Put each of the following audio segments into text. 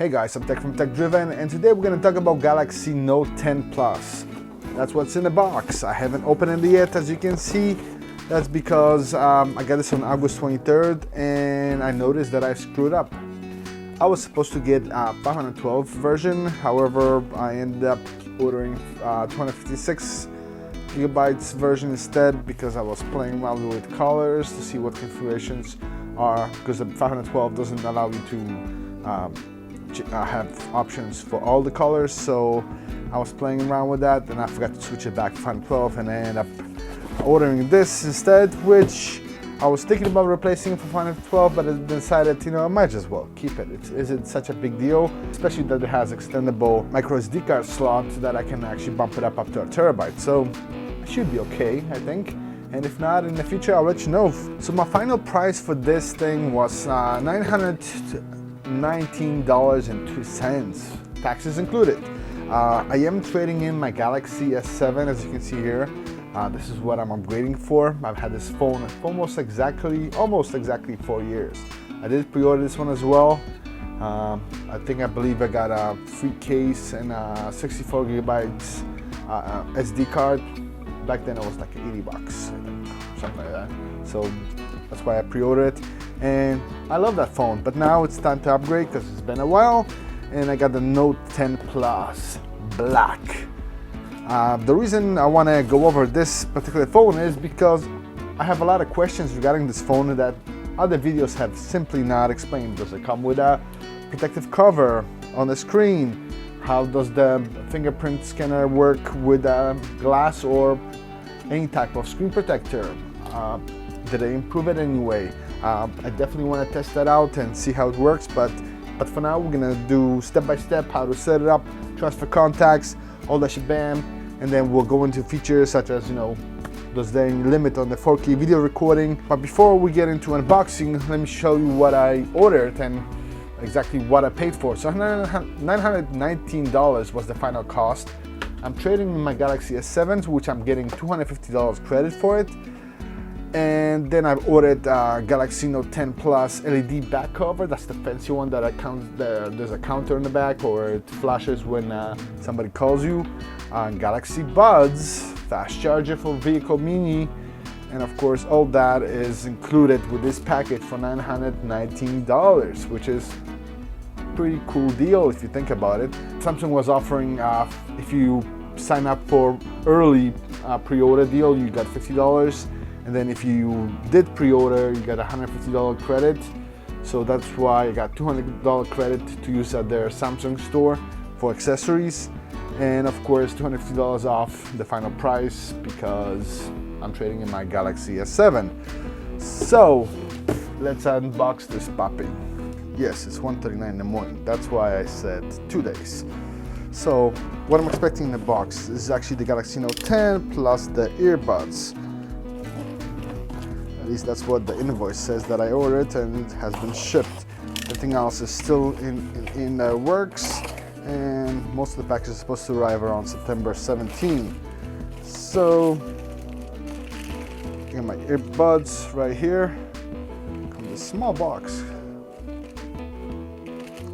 Hey guys, I'm Tech from Tech Driven, and today we're going to talk about Galaxy Note 10 Plus. That's what's in the box. I haven't opened it yet, as you can see. That's because I got this on August 23rd, and I noticed that I screwed up. I was supposed to get a 512 version, however, I ended up ordering 256 gigabytes version instead because I was playing around with colors to see what configurations are, because the 512 doesn't allow you to have options for all the colors, so I was playing around with that and I forgot to switch it back to 512, and I ended up ordering this instead, which I was thinking about replacing for 512, but I decided, I might as well keep it. Is it such a big deal? Especially that it has extendable micro SD card slot that I can actually bump it up to a terabyte. So it should be okay, I think. And if not, in the future, I'll let you know. So my final price for this thing was $919.02, taxes included. I am trading in my Galaxy S7, as you can see here. This is what I'm upgrading for. I've had this phone almost exactly 4 years. I did pre-order this one as well. I believe I got a free case and a 64 gigabytes SD card. Back then it was like 80 bucks, I think, something like that. So that's why I pre-ordered it. And I love that phone, but now it's time to upgrade because it's been a while. And I got the Note 10 Plus Black. The reason I want to go over this particular phone is because I have a lot of questions regarding this phone that other videos have simply not explained. Does it come with a protective cover on the screen? How does the fingerprint scanner work with glass or any type of screen protector? Did they improve it anyway? I definitely want to test that out and see how it works, but for now we're gonna do step by step how to set it up, transfer contacts, all that shebang, and then we'll go into features such as, does there any limit on the 4K video recording. But before we get into unboxing, let me show you what I ordered and exactly what I paid for. So $919 was the final cost. I'm trading in my Galaxy S7, which I'm getting $250 credit for it. And then I've ordered Galaxy Note 10 Plus LED back cover. That's the fancy one that there's a counter in the back, or it flashes when somebody calls you. Galaxy Buds, fast charger for Vehicle Mini, and of course all that is included with this package for $919, which is a pretty cool deal if you think about it. Samsung was offering, if you sign up for early pre-order deal, you got $50. And then if you did pre-order, you got $150 credit. So that's why I got $200 credit to use at their Samsung store for accessories. And of course, $250 off the final price because I'm trading in my Galaxy S7. So let's unbox this puppy. Yes, it's 1:39 in the morning. That's why I said 2 days. So what I'm expecting in the box is actually the Galaxy Note 10 plus the earbuds. At least that's what the invoice says that I ordered, and it has been shipped. Everything else is still in the works, and most of the package is supposed to arrive around September 17. So, got my earbuds right here. Come in this small box,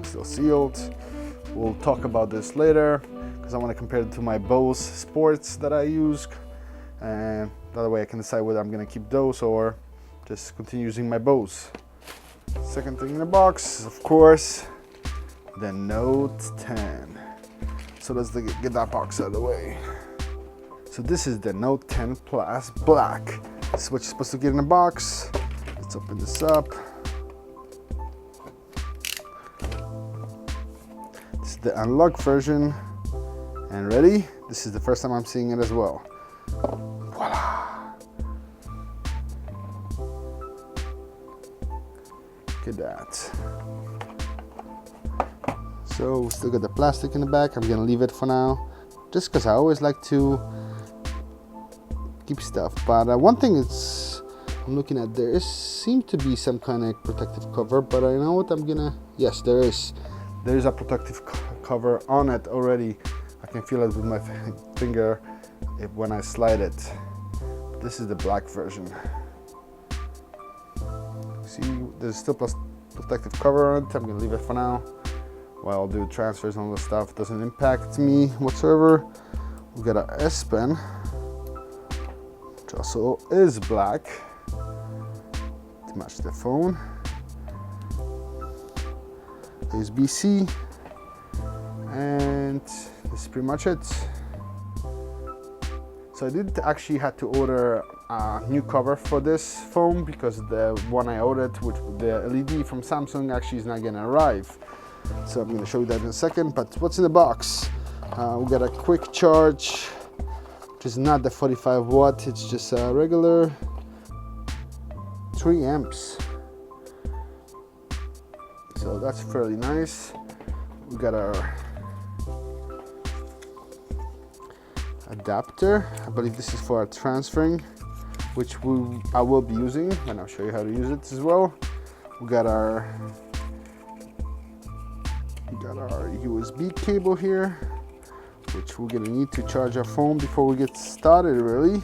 still sealed. We'll talk about this later because I want to compare it to my Bose Sports that I use, and that way I can decide whether I'm going to keep those or just continue using my Bose. Second thing in the box is, of course, the Note 10. So let's get that box out of the way. So this is the Note 10 Plus Black. This is what you're supposed to get in the box. Let's open this up. This is the unlocked version. And ready? This is the first time I'm seeing it as well. Voila! Look at that. So we still got the plastic in the back. I'm gonna leave it for now, just because I always like to keep stuff. But one thing I'm looking at, there seems to be some kind of protective cover, but I know what yes, there is a protective cover on it already. I can feel it with my finger when I slide it. But this is the black version. See, there's still protective cover on it. I'm gonna leave it for now. while I'll do transfers and all the stuff. Doesn't impact me whatsoever. We got our S Pen, which also is black to match the phone. USB-C, and this is pretty much it. So I did actually had to order a new cover for this phone because the one I ordered, which the LED from Samsung, actually is not gonna arrive. So I'm gonna show you that in a second, but what's in the box? We got a quick charge, which is not the 45 watt, it's just a regular 3 amps. So that's fairly nice. We got our adapter. I believe this is for our transferring, which I will be using, and I'll show you how to use it as well. We got our USB cable here, which we're gonna need to charge our phone before we get started, really.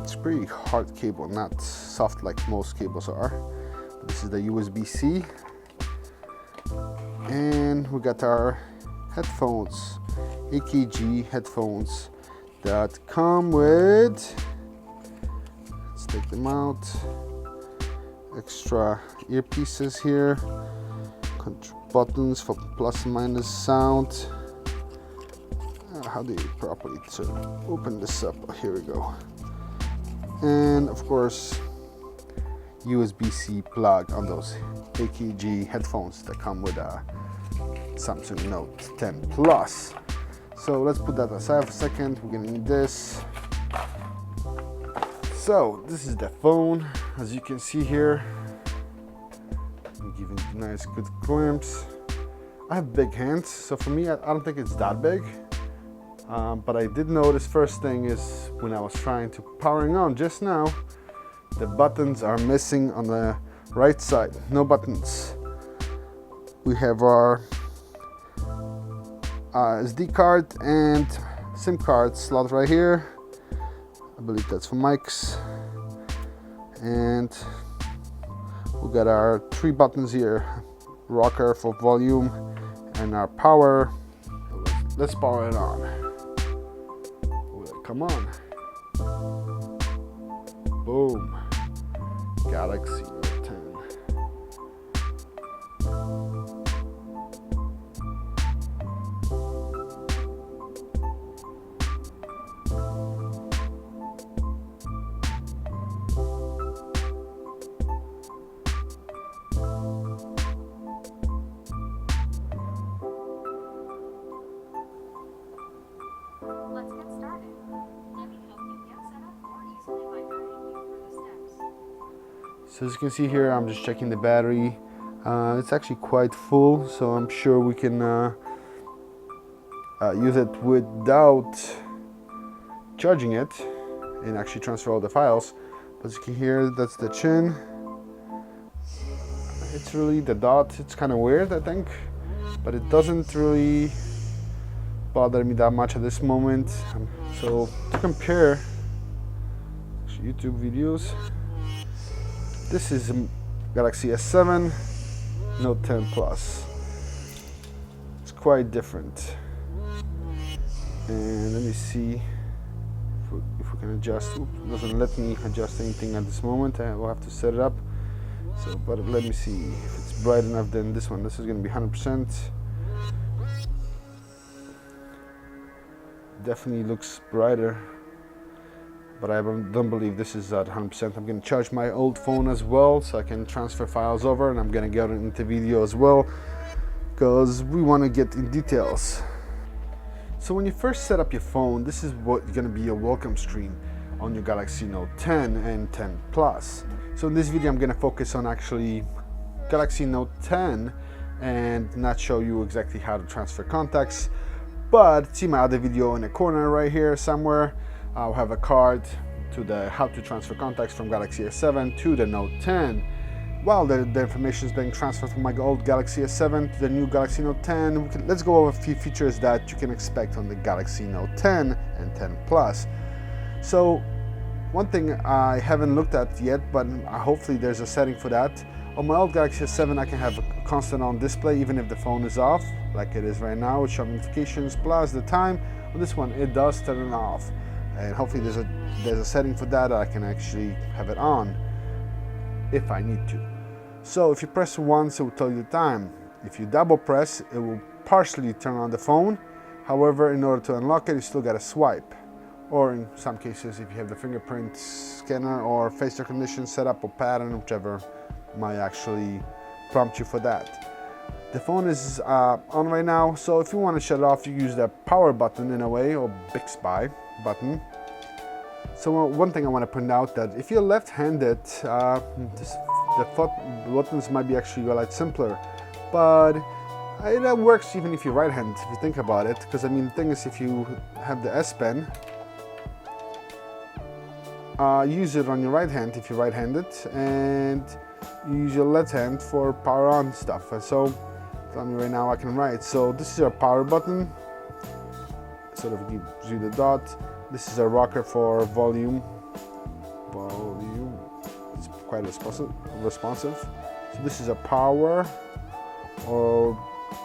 It's a pretty hard cable, not soft like most cables are. This is the USB-C. And we got our headphones, AKG headphones that come with, let's take them out, extra earpieces here, buttons for plus and minus sound. How do you properly open this up? Here we go. And of course, USB-C plug on those AKG headphones that come with a Samsung Note 10 Plus. So let's put that aside for a second. We're gonna need this. So this is the phone, as you can see here. I'm giving a nice good glimpse. I have big hands, so for me, I don't think it's that big. But I did notice first thing is when I was trying to powering on just now, the buttons are missing on the right side. No buttons. We have our SD card and SIM card slot right here. I believe that's for mics. And we got our 3 buttons here. Rocker for volume and our power. Let's power it on. Come on. Boom. Galaxy Note 10. Let's get started. Let me help you get set up more easily by guiding you through the steps. So as you can see here, I'm just checking the battery. It's actually quite full, so I'm sure we can use it without charging it and actually transfer all the files. But as you can hear, that's the chin. It's really the dot. It's kind of weird, I think, but it doesn't really bother me that much at this moment. So to compare YouTube videos, this is Galaxy S7 Note 10 Plus. It's quite different. And let me see if we can adjust. Oops, it doesn't let me adjust anything at this moment. I will have to set it up. So, but let me see if it's bright enough. Then this one. This is going to be 100%. Definitely looks brighter, but I don't believe this is at 100%. I'm going to charge my old phone as well so I can transfer files over, and I'm going to get into video as well because we want to get in details. So when you first set up your phone, this is what going to be your welcome screen on your Galaxy Note 10 and 10 Plus. So in this video I'm going to focus on actually Galaxy Note 10 and not show you exactly how to transfer contacts, but see my other video in the corner right here somewhere. I'll have a card to the how to transfer contacts from Galaxy S7 to the Note 10. While the information is being transferred from my old Galaxy S7 to the new Galaxy Note 10, let's go over a few features that you can expect on the Galaxy Note 10 and 10 Plus. So one thing I haven't looked at yet, but hopefully there's a setting for that, On my old Galaxy S7, I can have a constant on display even if the phone is off, like it is right now. It shows notifications plus the time. On this one, it does turn it off, and hopefully there's a setting for that I can actually have it on if I need to. So if you press once, it will tell you the time. If you double press, it will partially turn on the phone. However, in order to unlock it, you still gotta swipe. Or in some cases, if you have the fingerprint scanner or face recognition set up or pattern, whichever might actually prompt you for that. The phone is on right now, so if you want to shut it off, you use the power button in a way, or Bixby button. So one thing I want to point out that if you're left-handed, the buttons might be actually a lot simpler, but it works even if you're right-handed, if you think about it. Because I mean, the thing is, if you have the S Pen, use it on your right hand if you're right-handed, and use your left hand for power on stuff. So tell me right now I can write. So this is our power button, sort of gives you the dot. This is a rocker for volume. It's quite responsive. So this is a power or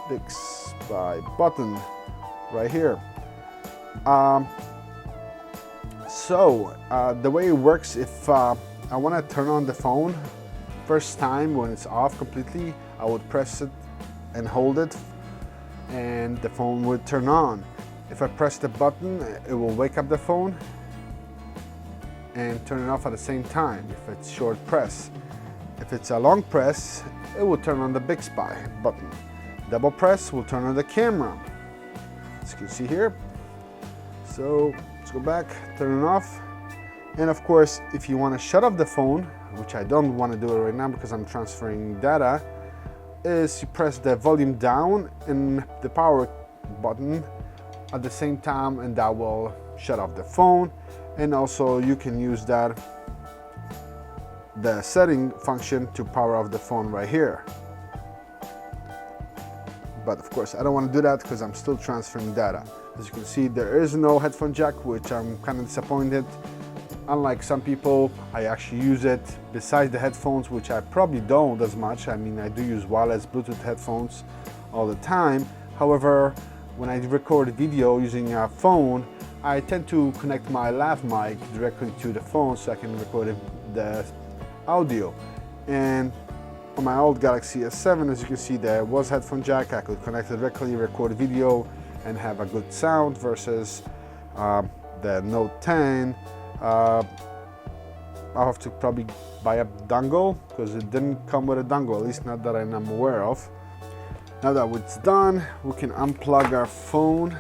Bixby button right here. So the way it works, if I want to turn on the phone, first time when it's off completely, I would press it and hold it, and the phone would turn on. If I press the button, it will wake up the phone and turn it off at the same time if it's short press. If it's a long press, it will turn on the Bixby button. Double press will turn on the camera, as you can see here. So let's go back, turn it off. And of course, if you want to shut off the phone, which I don't want to do it right now because I'm transferring data, is you press the volume down and the power button at the same time, and that will shut off the phone. And also you can use the setting function to power off the phone right here. But of course I don't want to do that because I'm still transferring data. As you can see, there is no headphone jack, which I'm kind of disappointed. Unlike some people, I actually use it besides the headphones, which I probably don't as much. I mean, I do use wireless Bluetooth headphones all the time. However, when I record video using a phone, I tend to connect my lav mic directly to the phone so I can record the audio. And on my old Galaxy S7, as you can see, there was headphone jack. I could connect it directly, record video, and have a good sound, versus the Note 10. I'll have to probably buy a dongle because it didn't come with a dongle, at least not that I'm aware of. Now that it's done, we can unplug our phone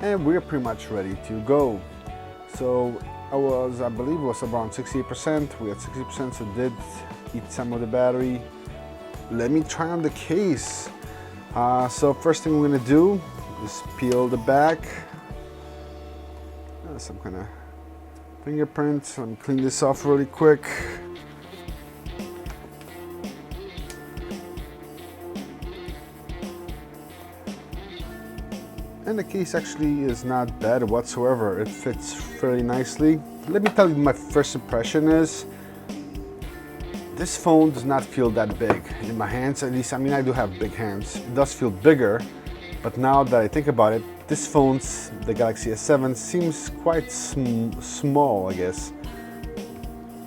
and we're pretty much ready to go. So I believe it was around 68%. We had 60%, so did eat some of the battery. Let me try on the case. So first thing we're gonna do is peel the back. Some kind of fingerprints. Let me clean this off really quick. And the case actually is not bad whatsoever. It fits fairly nicely. Let me tell you, my first impression is this phone does not feel that big in my hands. At least, I mean, I do have big hands. It does feel bigger, but now that I think about it, this phone's, the Galaxy S7, seems quite small, I guess,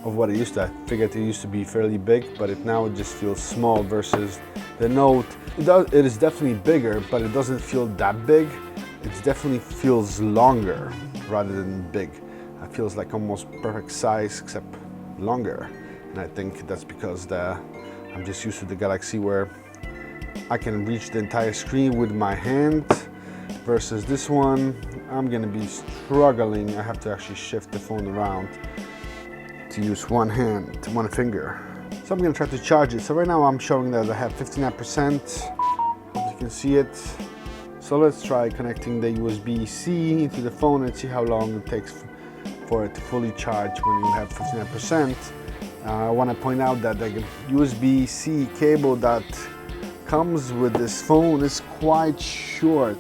of what it used to. I figured it used to be fairly big, but now it just feels small versus the Note. It is definitely bigger, but it doesn't feel that big. It definitely feels longer rather than big. It feels like almost perfect size, except longer. And I think that's because I'm just used to the Galaxy where I can reach the entire screen with my hand, versus this one, I'm gonna be struggling. I have to actually shift the phone around to use one hand, one finger. So I'm gonna try to charge it. So right now I'm showing that I have 59%, as you can see it. So let's try connecting the USB-C into the phone and see how long it takes for it to fully charge when you have 59%. I wanna point out that the USB-C cable that comes with this phone is quite short.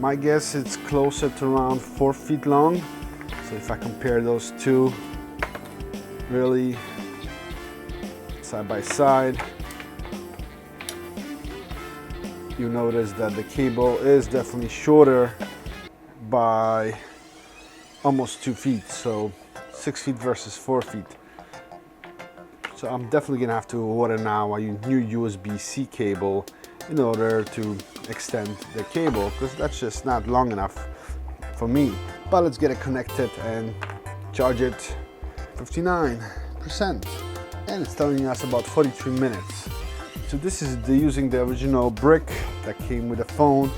My guess it's closer to around 4 feet long. So if I compare those two, really side by side. You notice that the cable is definitely shorter by almost 2 feet, so 6 feet versus 4 feet. So I'm definitely gonna have to order now a new USB-C cable in order to extend the cable, because that's just not long enough for me. But let's get it connected and charge it. 59%, and it's telling us about 43 minutes. So this is using the original brick that came with the phone.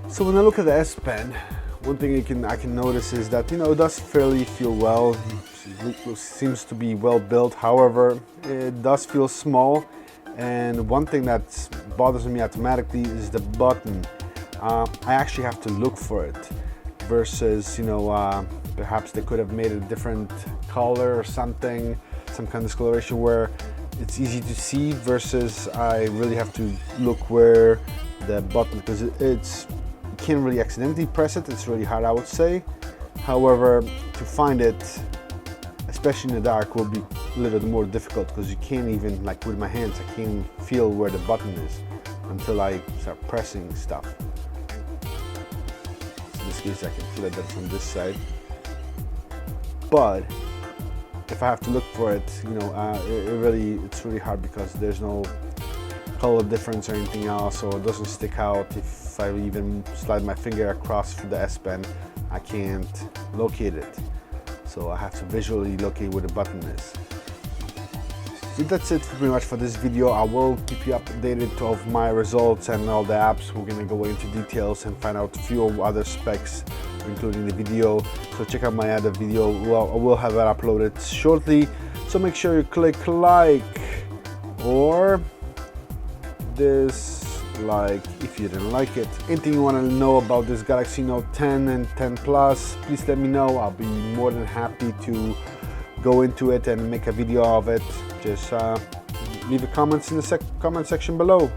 So when I look at the S Pen, one thing I can notice is that, you know, it does fairly feel well. It seems to be well built. However, it does feel small. And one thing that bothers me automatically is the button. I actually have to look for it versus, you know, perhaps they could have made a different color or something, some kind of discoloration where it's easy to see, versus I really have to look where the button, because you can't really accidentally press it. It's really hard, I would say. However, to find it, especially in the dark, will be a little more difficult, because you can't even, like with my hands, I can't feel where the button is until I start pressing stuff. So in this case, I can feel it better from this side. But if I have to look for it, you know, it's really hard, because there's no color difference or anything else, or it doesn't stick out. If I even slide my finger across the S Pen, I can't locate it. So I have to visually locate where the button is. So that's it pretty much for this video. I will keep you updated of my results and all the apps. We're gonna go into details and find out a few other specs, including the video. So check out my other video. Well, I will have it uploaded shortly. So make sure you click like or dislike if you didn't like it. Anything you want to know about this Galaxy Note 10 and 10 Plus, please let me know. I'll be more than happy to go into it and make a video of it. Just leave a comments in the comment section below.